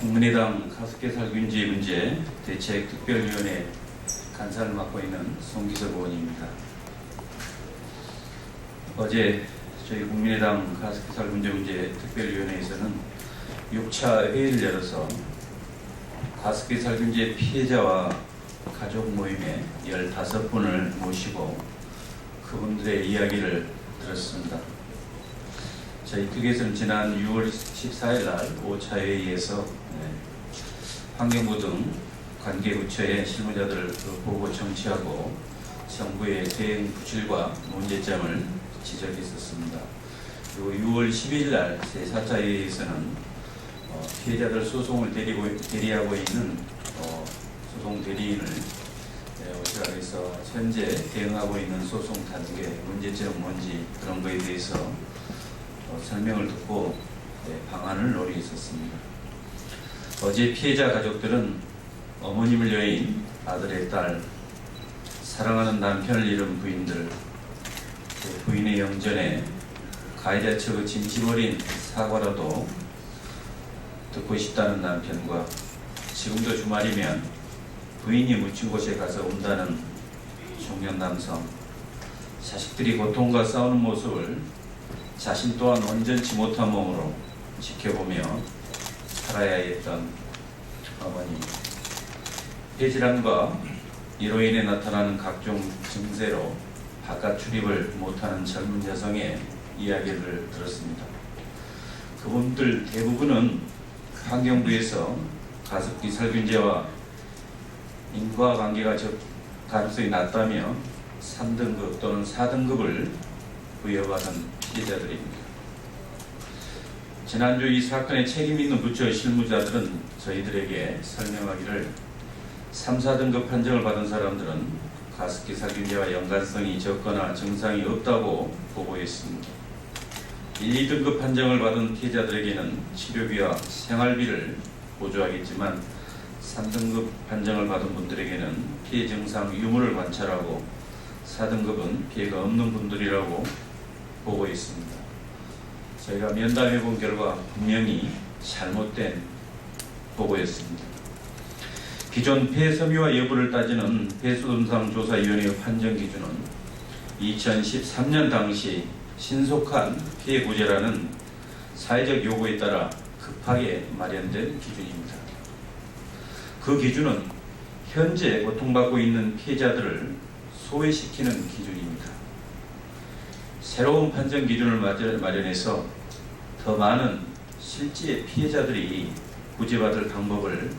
국민의당 가습기 살균제 문제 대책특별위원회 간사를 맡고 있는 송기석 의원입니다. 어제 저희 국민의당 가습기 살균제 문제 특별위원회에서는 6차 회의를 열어서 가습기 살균제 피해자와 가족 모임에 15분을 모시고 그분들의 이야기를 들었습니다. 저희 특위에서는 지난 6월 14일 날 5차 회의에서 환경부 등 관계부처의 실무자들을 보고 청취하고 정부의 대응 부실과 문제점을 지적했었습니다. 그리고 6월 12일 날 제4차 회의에서는 피해자들 소송을 대리하고 있는 소송 대리인을 오시라 해서 현재 대응하고 있는 소송 단계, 문제점 뭔지 그런 거에 대해서 설명을 듣고 방안을 논의했었습니다. 어제 피해자 가족들은 어머님을 여인, 아들의 딸, 사랑하는 남편을 잃은 부인들, 부인의 영전에 가해자 측의 진심 어린 사과라도 듣고 싶다는 남편과 지금도 주말이면 부인이 묻힌 곳에 가서 운다는 중년 남성, 자식들이 고통과 싸우는 모습을 자신 또한 온전치 못한 몸으로 지켜보며 살아야 했던 어머님, 폐질환과 이로 인해 나타나는 각종 증세로 바깥 출입을 못하는 젊은 여성의 이야기를 들었습니다. 그분들 대부분은 환경부에서 가습기 살균제와 인과관계가 가능성이 낮다며 3등급 또는 4등급을 부여받은 피해자들입니다. 지난주 이 사건에 책임 있는 부처 실무자들은 저희들에게 설명하기를 3, 4등급 판정을 받은 사람들은 가습기 살균제와 연관성이 적거나 증상이 없다고 보고했습니다. 1, 2등급 판정을 받은 피해자들에게는 치료비와 생활비를 보조하겠지만 3등급 판정을 받은 분들에게는 피해 증상 유무를 관찰하고 4등급은 피해가 없는 분들이라고 보고했습니다. 저희가 면담해본 결과 분명히 잘못된 보고였습니다. 기존 폐섬유화 여부를 따지는 폐수동상조사위원회의 판정 기준은 2013년 당시 신속한 피해 구제라는 사회적 요구에 따라 급하게 마련된 기준입니다. 그 기준은 현재 고통받고 있는 피해자들을 소외시키는 기준입니다. 새로운 판정 기준을 마련해서 더 많은 실제 피해자들이 구제받을 방법을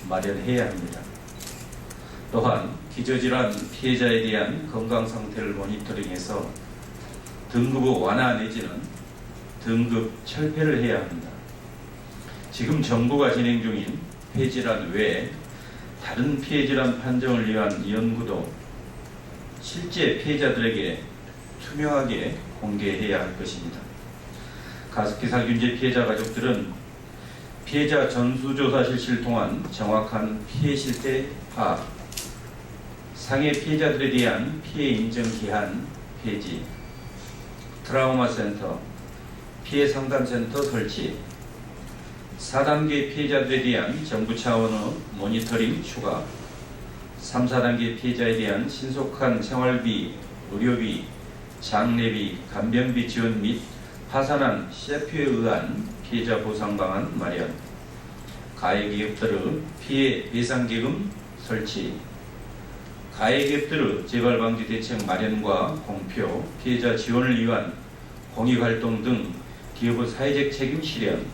마련해야 합니다. 또한 기저질환 피해자에 대한 건강 상태를 모니터링해서 등급의 완화 내지는 등급 철폐를 해야 합니다. 지금 정부가 진행 중인 폐질환 외에 다른 피해질환 판정을 위한 연구도 실제 피해자들에게 투명하게 공개해야 할 것입니다. 가습기 살균제 피해자 가족들은 피해자 전수조사 실시를 통한 정확한 피해 실태 파악, 상해 피해자들에 대한 피해 인정 기한 폐지, 트라우마 센터, 피해 상담센터 설치, 4단계 피해자들에 대한 정부 차원의 모니터링 추가, 3, 4단계 피해자에 대한 신속한 생활비, 의료비, 장례비, 간병비 지원 및 파산한 CF에 의한 피해자 보상 방안 마련, 가해기업들의 피해 배상기금 설치, 가해기업들의 재발방지 대책 마련과 공표, 피해자 지원을 위한 공익활동 등 기업의 사회적 책임 실현,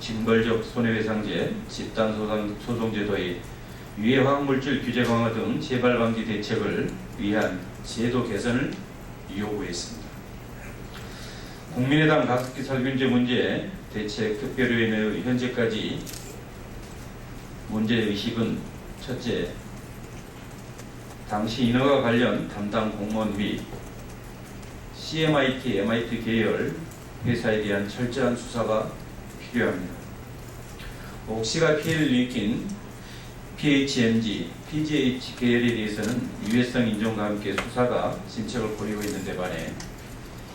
징벌적 손해배상제, 집단소송제도의 유해화학물질 규제 강화 등 재발방지 대책을 위한 제도 개선을 요구했습니다. 국민의당 가습기 살균제 문제 대책특별위원회의 현재까지 문제의식은 첫째, 당시 인허가 관련 담당 공무원 및 CMIT, MIT 계열 회사에 대한 철저한 수사가 필요합니다. 옥시가 피해를 일으킨 PHMG, PGH 계열에 대해서는 유해성 인정과 함께 수사가 진척을 보이고 있는 데 반해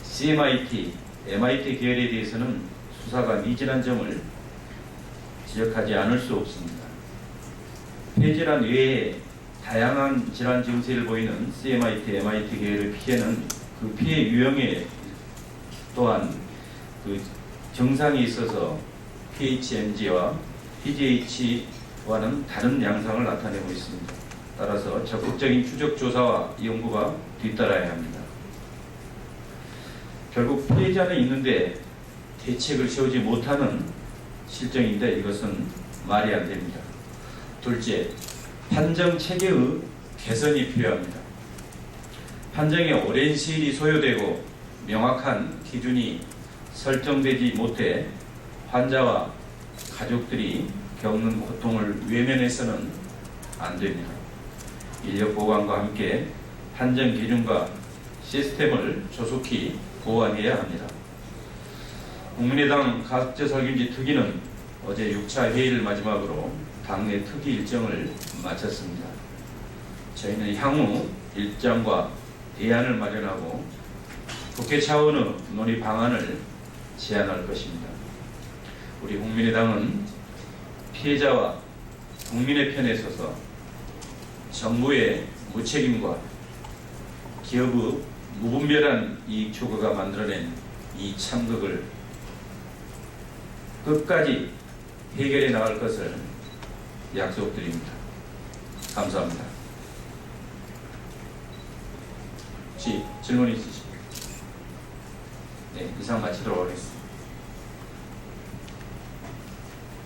CMIT, MIT 계열에 대해서는 수사가 미진한 점을 지적하지 않을 수 없습니다. 폐질환 외에 다양한 질환 증세를 보이는 CMIT, MIT 계열의 피해는 그 피해 유형에 또한 그 증상이 있어서 PHMG와 PGH와는 다른 양상을 나타내고 있습니다. 따라서 적극적인 추적 조사와 연구가 뒤따라야 합니다. 결국 피해자는 있는데 대책을 세우지 못하는 실정인데 이것은 말이 안 됩니다. 둘째, 판정 체계의 개선이 필요합니다. 판정에 오랜 시일이 소요되고 명확한 기준이 설정되지 못해 환자와 가족들이 겪는 고통을 외면해서는 안 됩니다. 인력 보강과 함께 판정 기준과 시스템을 조속히 보완해야 합니다. 국민의당 가습제 살균제 특위는 어제 6차 회의를 마지막으로 당내 특위 일정을 마쳤습니다. 저희는 향후 일정과 대안을 마련하고 국회 차원의 논의 방안을 제안할 것입니다. 우리 국민의당은 피해자와 국민의 편에 서서 정부의 무책임과 기업의 무분별한 이익 추구가 만들어낸 이 참극을 끝까지 해결해 나갈 것을 약속드립니다. 감사합니다. 혹시 질문 있으십니까? 네, 이상 마치도록 하겠습니다.